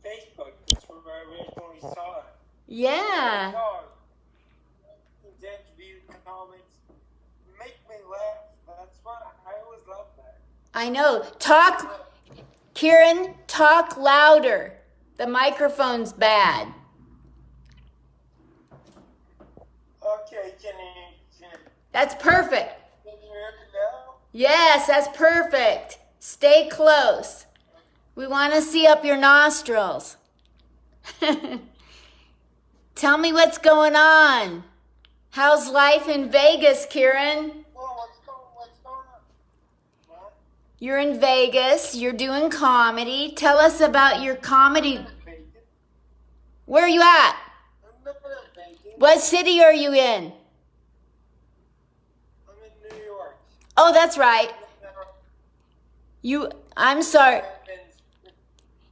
Facebook. That's where I originally saw it. Yeah. View comments make me laugh. That's what I always love that. I know. Kieran, talk louder. The microphone's bad. Okay, can you That's perfect. hear me now? Yes, that's perfect. Stay close. We want to see up your nostrils. Tell me what's going on. How's life in Vegas, Kieran? Well, what's going on? What? You're in Vegas. You're doing comedy. Tell us about your comedy. Where are you at? I'm not in Vegas. What city are you in? I'm in New York. Oh, that's right. I'm sorry.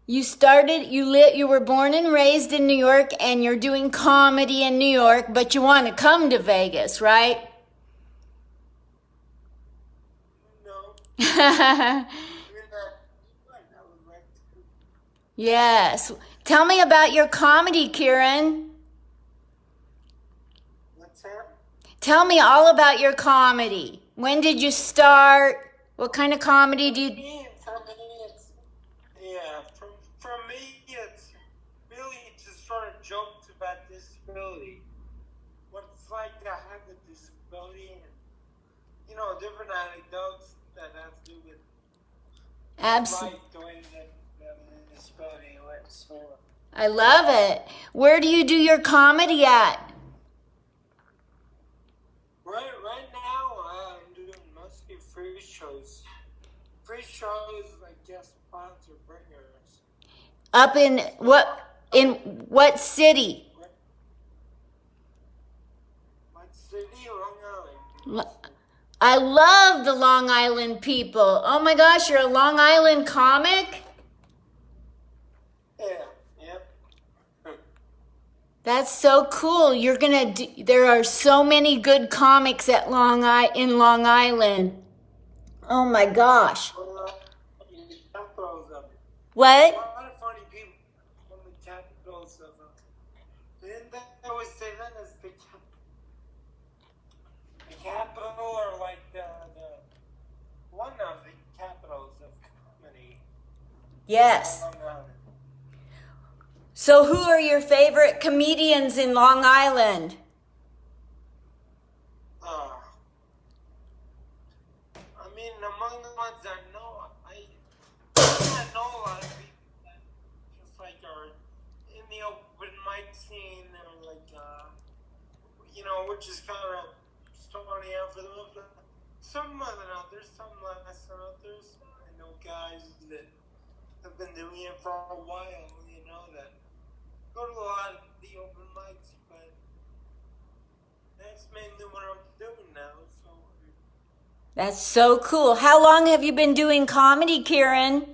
You were born and raised in New York and you're doing comedy in New York, but you want to come to Vegas, right? No. Yes. Tell me about your comedy, Kieran. What's that? Tell me all about your comedy. When did you start? What kind of comedy do you... For me, it's really just sort of jokes about disability. What it's like to have a disability and, different anecdotes that have to do with Absolutely. life, the way that disability lives. So, I love it. Where do you do your comedy at? right now, I'm doing mostly free shows. Free shows, like guest spots or bringers. Up in what city? What city? Long Island. I love the Long Island people. Oh my gosh, you're a Long Island comic? Yeah, yep. That's so cool. There are so many good comics in Long Island. Oh my gosh. What? A lot of funny people from the capitals of didn't they always say that as the capital or like the one of the capitals of comedy? Yes. Long Island. So who are your favorite comedians in Long Island? I mean, among the ones I know, I know a lot of people that just like are in the open mic scene or like, which is kind of starting out for them. Some more than others, some less than others. I know guys that have been doing it for a while, that go to a lot of the open mics, but that's mainly what I'm doing now, so. That's so cool. How long have you been doing comedy, Kieran?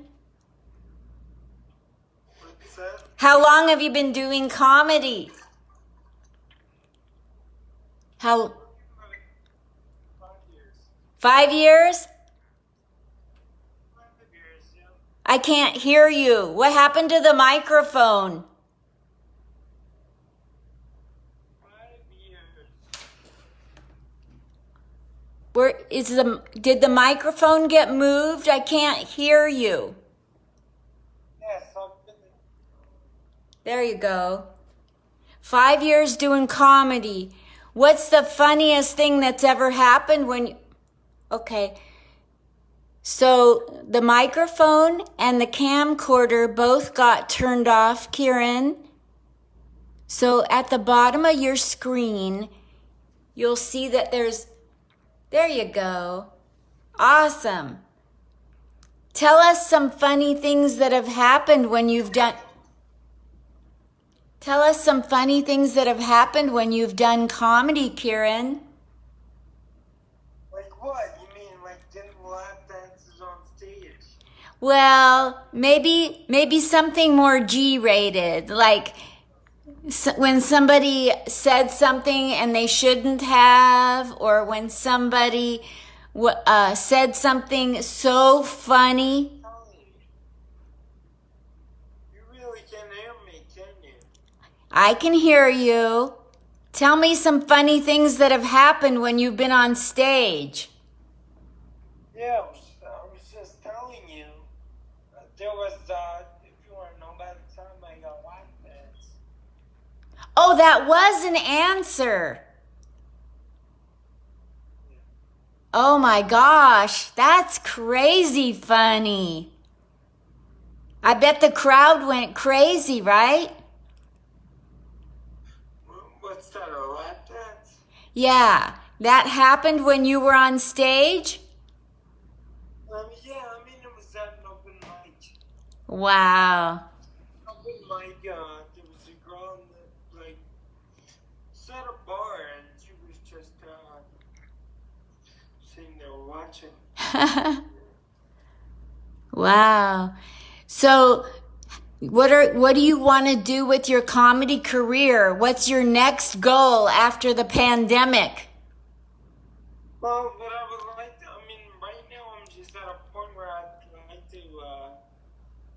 What's that? How long have you been doing comedy? 5 years. 5 years? 5 years, yeah. I can't hear you. What happened to the microphone? 5 years. Did the microphone get moved? I can't hear you. Yes, I've been. There you go. 5 years doing comedy. What's the funniest thing that's ever happened okay. So the microphone and the camcorder both got turned off, Kieran. So at the bottom of your screen, you'll see that there you go. Awesome. Tell us some funny things that have happened when you've done... Tell us some funny things that have happened when you've done comedy, Kieran. Like what? You mean like getting lap dances on stage? Well, maybe something more G-rated, like when somebody said something and they shouldn't have, or when somebody said something so funny. You really can I can hear you. Tell me some funny things that have happened when you've been on stage. Yeah, I was just telling you. There was, if you want to know about the time I got lap dance. Oh, that was an answer. Oh my gosh, that's crazy funny. I bet the crowd went crazy, right? What's that, a lap dance? Yeah, that happened when you were on stage? Yeah, I mean, it was at an open mic. Wow. Open mic, there was a girl in the, like, set a bar, and she was just, sitting there watching. Wow. So, what do you want to do with your comedy career? What's your next goal after the pandemic? Well, what I would like to, I mean, right now I'm just at a point where I'd like to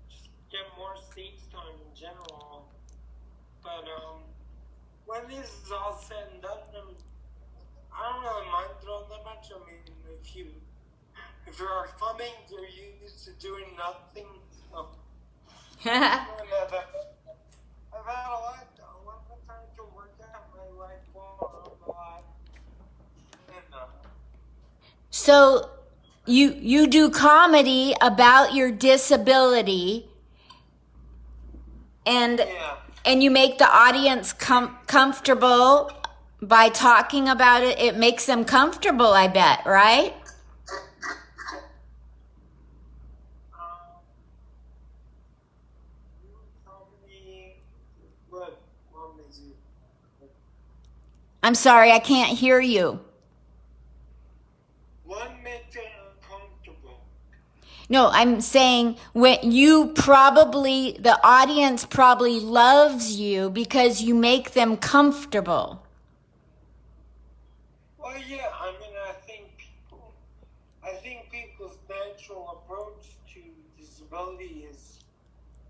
just get more stage time in general. But when this is all said and done, I don't really mind throwing that much. I mean, if you're coming, you're used to doing nothing. So, I've had a lot of time to work out my life a lot. And, So, you do comedy about your disability, and yeah. and you make the audience comfortable by talking about it. It makes them comfortable, I bet, right? What makes you? I'm sorry, I can't hear you. What makes it uncomfortable? No, I'm saying when the audience probably loves you because you make them comfortable. Well, yeah, I mean, I think people's natural approach to disability is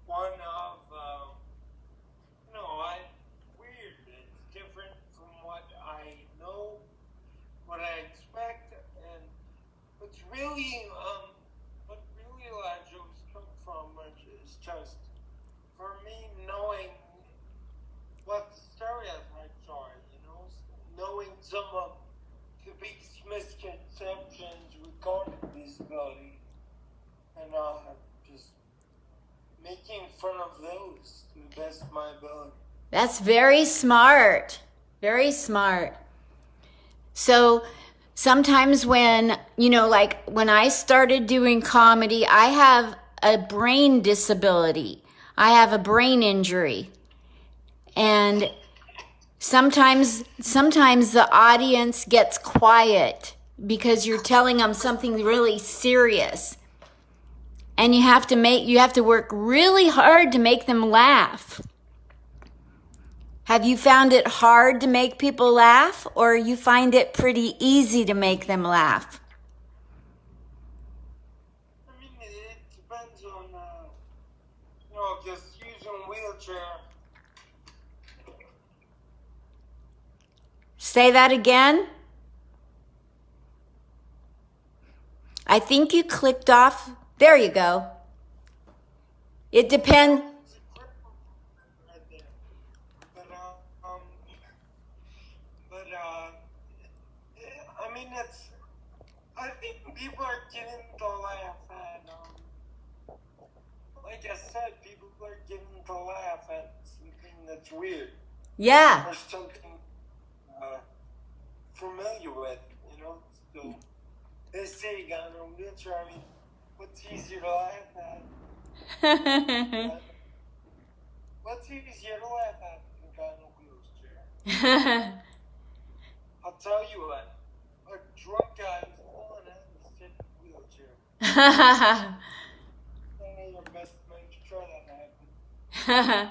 one of, weird. It's different from what I know, what I expect, and what's really, what really a lot of jokes come from, which is just, for me, knowing what the stereotypes are, knowing some of the biggest misconceptions regarding disability, and just making fun of those to the best of my ability. That's very smart. Very smart. So sometimes when I started doing comedy, I have a brain disability. I have a brain injury. And sometimes the audience gets quiet because you're telling them something really serious. And you have to work really hard to make them laugh. Have you found it hard to make people laugh, or you find it pretty easy to make them laugh? I mean, it depends on, just using a wheelchair. Say that again. I think you clicked off. There you go. It depends. I mean, I think people are getting to laugh at, like I said, people are getting to laugh at something that's weird. Yeah. Or something familiar with, So, they say you got a wheelchair. I mean, what's easier to laugh at? What's easier to laugh at than a guy in a wheelchair? I'll tell you what, a drunk guy who's falling out and sitting in a wheelchair. Your best mate to try that happen.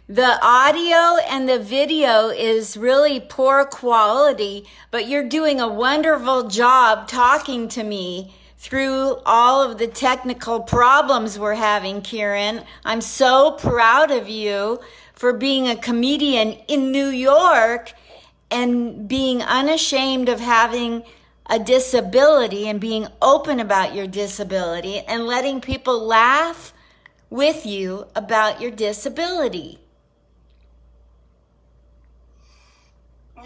The audio and the video is really poor quality, but you're doing a wonderful job talking to me through all of the technical problems we're having, Kieran. I'm so proud of you for being a comedian in New York and being unashamed of having a disability and being open about your disability and letting people laugh with you about your disability.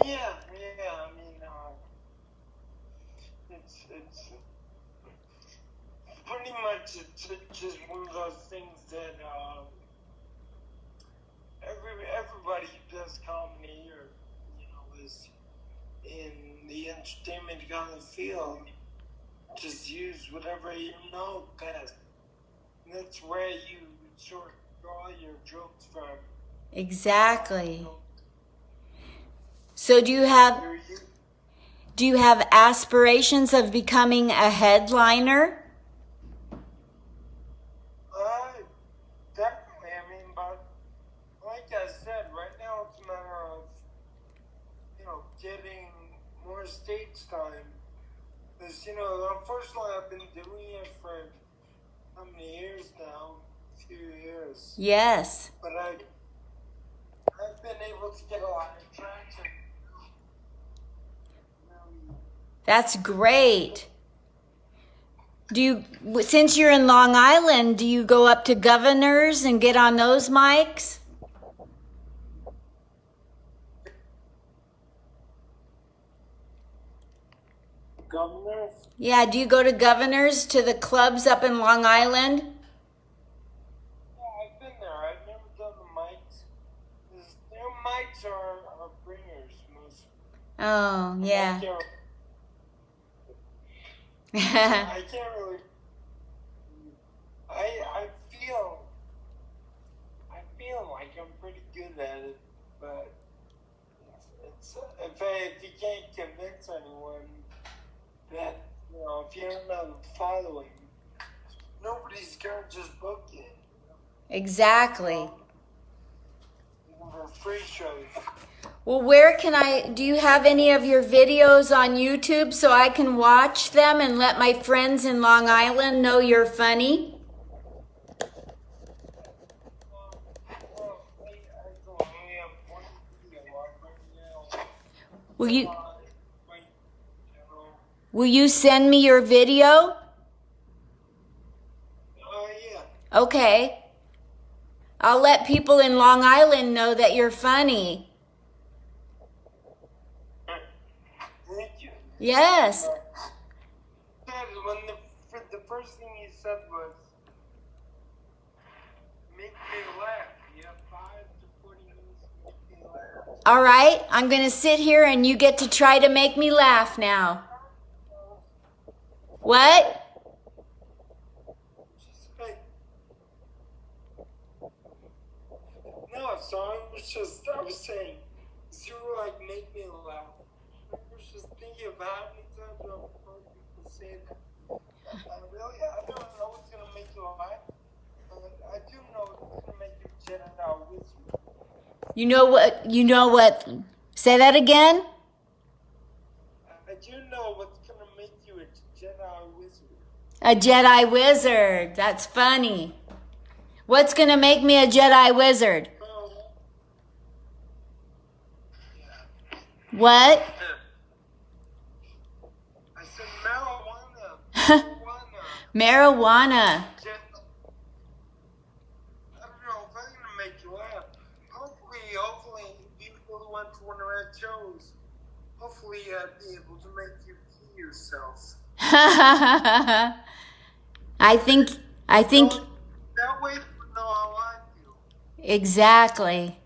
Yeah. I mean, it's pretty much it's just one of those things that everybody who does comedy or is in the entertainment kind of field just use whatever you know best. And that's where you sort of draw your jokes from. Exactly. So do you have aspirations of becoming a headliner? Definitely. I mean, but like I said, right now it's a matter of getting more stage time. Because unfortunately, I've been doing it for how many years now? A few years. Yes. But I've been able to get a lot of traction. That's great. Since you're in Long Island, do you go up to Governors and get on those mics? Governors? Yeah, do you go to Governors, to the clubs up in Long Island? Yeah, I've been there. I've never done the mics. Their mics are bringers mostly. Oh, yeah. I can't really. I feel like I'm pretty good at it, but if you can't convince anyone that if you don't know the following, nobody's gonna just book you. Exactly. For free shows. Well, do you have any of your videos on YouTube so I can watch them and let my friends in Long Island know you're funny? Will you send me your video? Yeah. Okay. I'll let people in Long Island know that you're funny. Thank you. Yes. The first thing you said was, make me laugh. You have 5 to 40 minutes to make me laugh. All right. I'm going to sit here and you get to try to make me laugh now. What? No, so I was saying, you were like, make me laugh. I was just thinking of how many times I've heard people say that. I don't know what's going to make you laugh, but I do know it's going to make you jet out with you. You know what? Say that again? I do know what's going to make you a Jedi wizard. A Jedi wizard. That's funny. What's going to make me a Jedi wizard? What? I said marijuana. Marijuana. I don't know if I'm going to make you laugh. Hopefully, you really went to one of our shows. Hopefully, I'd be able to make you pee yourself. I think. That way, you know how I feel. Exactly.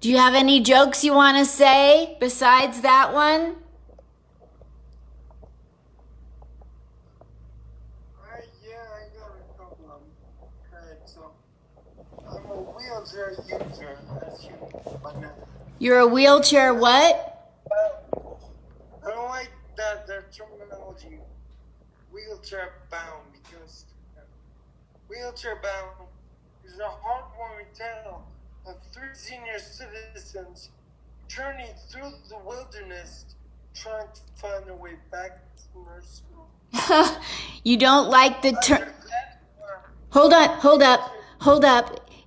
Do you have any jokes you want to say besides that one? Yeah, I got a couple of them. Right, so I'm a wheelchair user, as you know. You're a wheelchair what? I don't like that their terminology, wheelchair bound, because wheelchair bound is a heartwarming tale of 3 senior citizens journeying through the wilderness trying to find their way back to nurse school. You don't like the term. Hold up.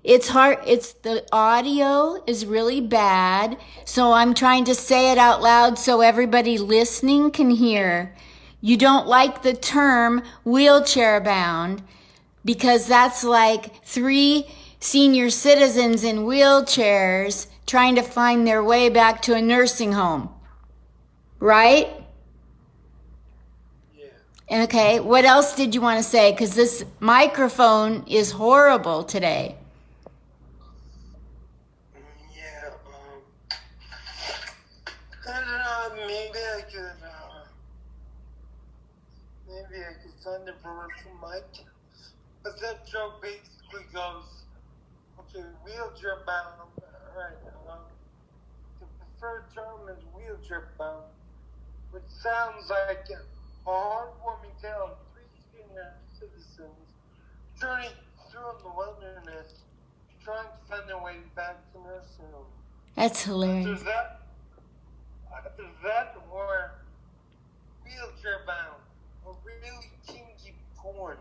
It's hard. It's the audio is really bad. So I'm trying to say it out loud so everybody listening can hear. You don't like the term wheelchair bound because that's like 3 senior citizens in wheelchairs trying to find their way back to a nursing home. Right? Yeah. Okay. What else did you want to say? Because this microphone is horrible today. Yeah. I don't know. Maybe I could find a virtual mic. But that joke basically goes, okay, wheelchair bound. Alright. The preferred term is wheelchair bound, which sounds like a heartwarming tale of 3 senior citizens journeying through the wilderness, trying to find their way back to nursing home. That's hilarious. After that, or wheelchair bound, or really kinky porn.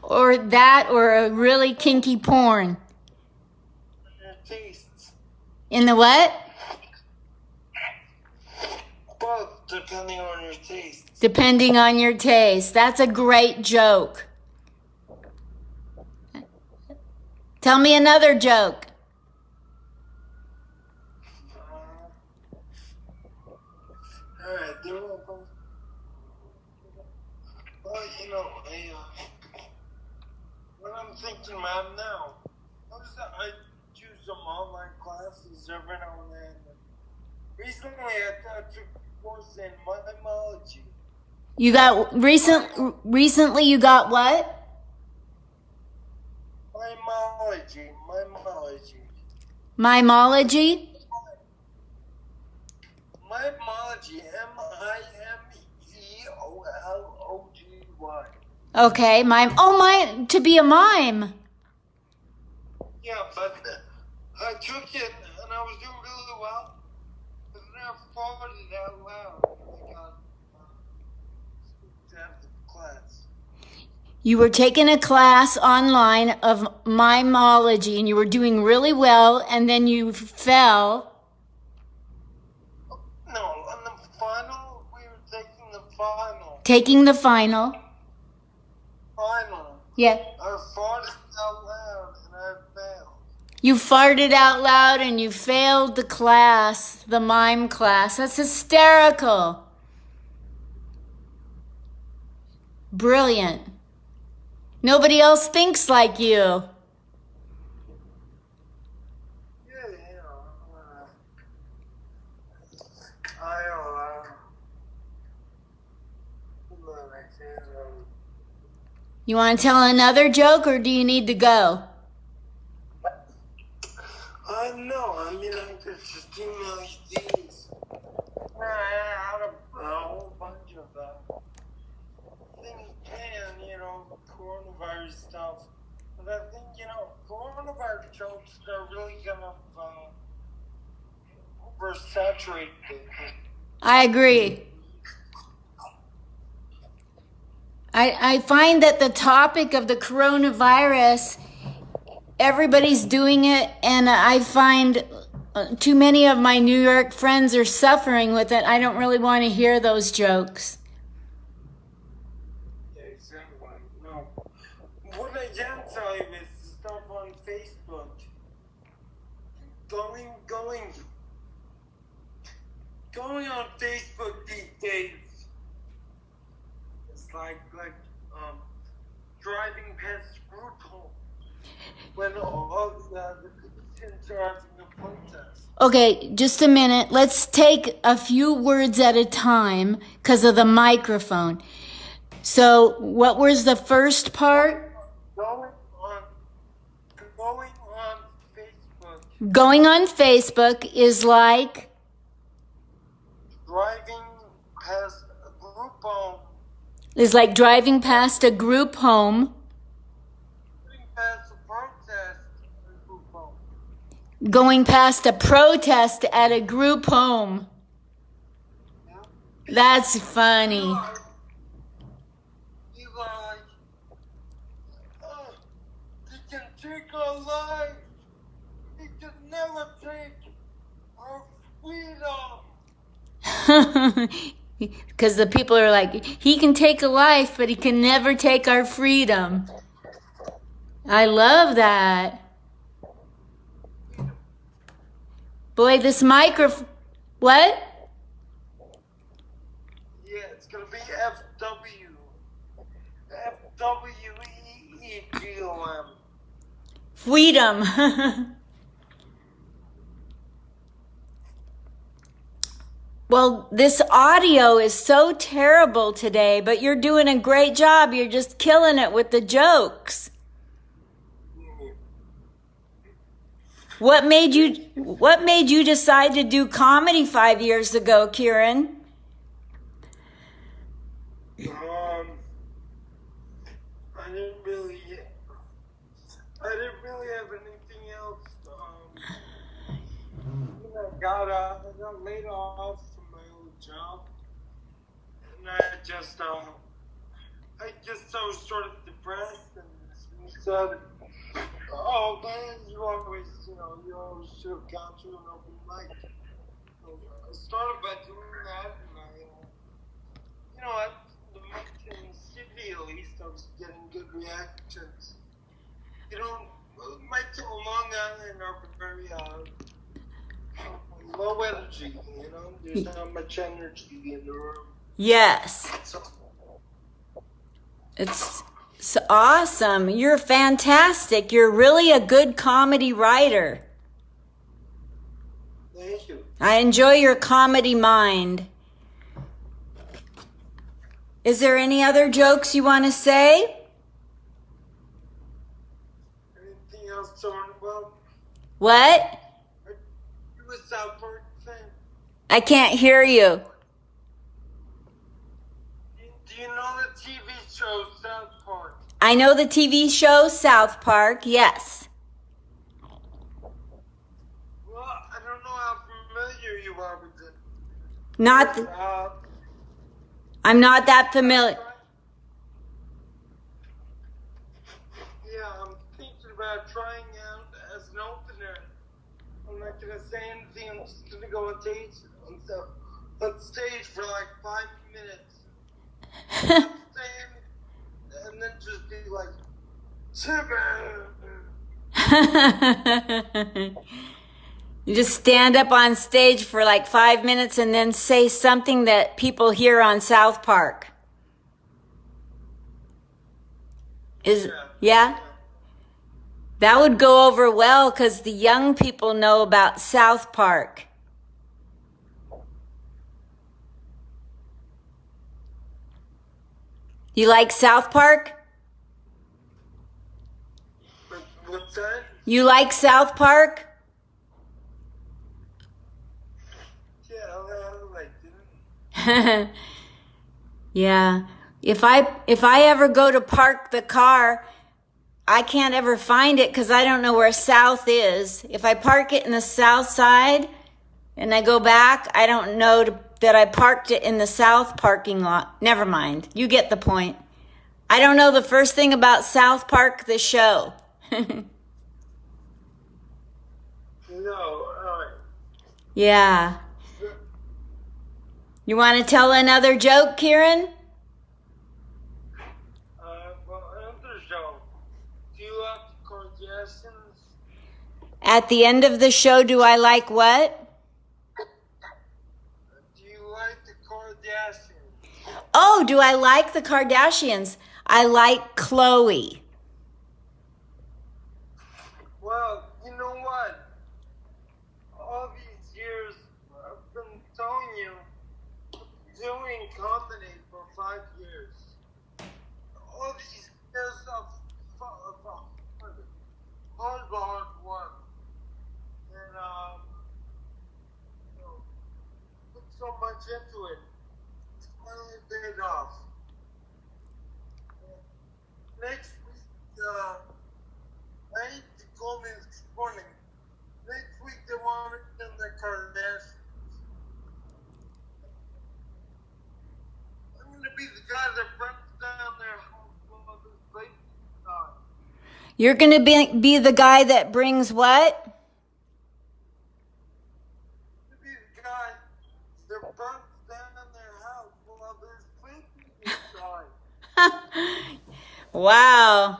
Or that, or a really kinky porn. Your tastes. In the what? Both, depending on your taste. Depending on your taste. That's a great joke. Tell me another joke. Alright, they're welcome. Well, what I'm thinking about now, I do some online classes every now and then. Recently, I took a course in mimology. You got recently you got what? Mimology. Mimology? Mimology. Mimeology. Okay, mime. Oh, to be a mime. Yeah, but I took it and I was doing really well. But then I farted out loud. I got to have the class. You were taking a class online of mimology and you were doing really well and then you fell. No, on the final, we were taking the final. Taking the final. Final. Yeah. I farted out loud and I failed. You farted out loud and you failed the class, the mime class. That's hysterical. Brilliant. Nobody else thinks like you. Yeah, You want to tell another joke or do you need to go? no, I could just email you these. I had a whole bunch of things and, coronavirus stuff. But I think, coronavirus jokes are really gonna oversaturate it. I agree. I find that the topic of the coronavirus, everybody's doing it, and I find too many of my New York friends are suffering with it. I don't really want to hear those jokes. Yeah, exactly. No. What I can tell you is stuff on Facebook. Going on Facebook these days. It's like driving past Reupload when all the citizens are having a protest. Okay, just a minute. Let's take a few words at a time because of the microphone. So, what was the first part? Going on Facebook. Going on Facebook is like Driving past a group home. is like driving past a group home. Driving past a protest at a group home. Going past a protest at a group home. Yeah. That's funny. People are like, oh, they can take take our life. He can never take our freedom. Because the people are like, he can take a life, but he can never take our freedom. I love that. Boy, this microphone. What? Yeah, it's gonna be FW. FWEEGOM. Freedom. Well, this audio is so terrible today, but you're doing a great job. You're just killing it with the jokes. What made you decide to do comedy 5 years ago, Kieran? I didn't really have anything else. I got laid off from my old job, and I was sort of depressed, and he said, "Oh man, you always should have gone to an open mic." So I started by doing that, and at the mic in the city at least, I was getting good reactions. Mics on Long Island are very low energy. There's not much energy in the room. Yes. It's awesome. You're fantastic. You're really a good comedy writer. Thank you. I enjoy your comedy mind. Is there any other jokes you want to say? Anything else talking about? What? Are you a South Park fan? I can't hear you. Do you know the TV show South Park? I know the TV show South Park, yes. Well, I don't know how familiar you are with it. I'm not that familiar. Yeah, I'm thinking about trying out as an opener. I'm not gonna say anything. I'm just gonna go on stage for like 5 minutes. And then just be like, You just stand up on stage for like 5 minutes and then say something that people hear on South Park. Yeah? That would go over well because the young people know about South Park. You like South Park? What's that? You like South Park? Yeah, I liked it. Yeah. If I ever go to park the car, I can't ever find it because I don't know where south is. If I park it in the south side and I go back, I don't know that I parked it in the south parking lot. Never mind. You get the point. I don't know the first thing about South Park, the show. No, Yeah. You want to tell another joke, Kieran? well, another joke. Do you like the Kardashians? At the end of the show, do I like what? Do you like the Kardashians? Oh, do I like the Kardashians? I like Khloe. Well, you know what? All these years, I've been telling you, doing comedy for 5 years. All these years of hard work. And, put so much into it. It's finally paid off. Next week, I hate to call me this morning. Next week they want to send the Kardashians. I'm going to be the guy that burns down their house while this baby dies. You're going to be the guy that brings what? These guys, they're burnt down in their house while they're sleeping inside. Wow.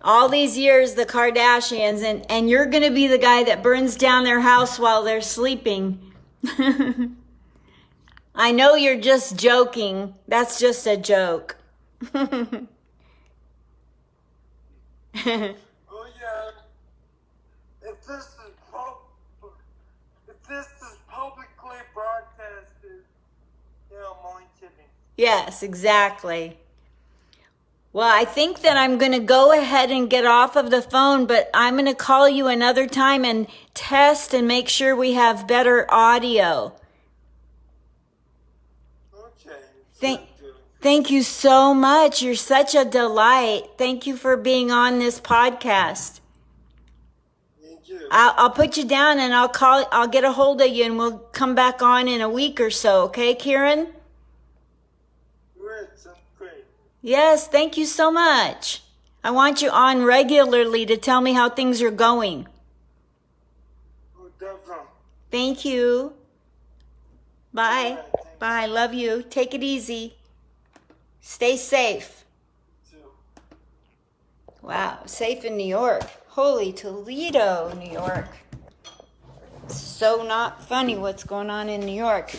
All these years, the Kardashians, and you're going to be the guy that burns down their house while they're sleeping. I know you're just joking. That's just a joke. Oh yeah. If this is publicly broadcasted, I'm only kidding. Yes, exactly. Well, I think that I'm going to go ahead and get off of the phone, but I'm going to call you another time and test and make sure we have better audio. Okay. Thank you so much. You're such a delight. Thank you for being on this podcast. Thank you. I'll put you down and I'll get a hold of you and we'll come back on in a week or so. Okay, Kieran? Great. Sounds great. Yes, thank you so much. I want you on regularly to tell me how things are going. Oh, definitely. Thank you. Bye. All right, Bye. Love you. Take it easy. Stay safe. too. Wow. Safe in New York. Holy Toledo, New York. So not funny what's going on in New York.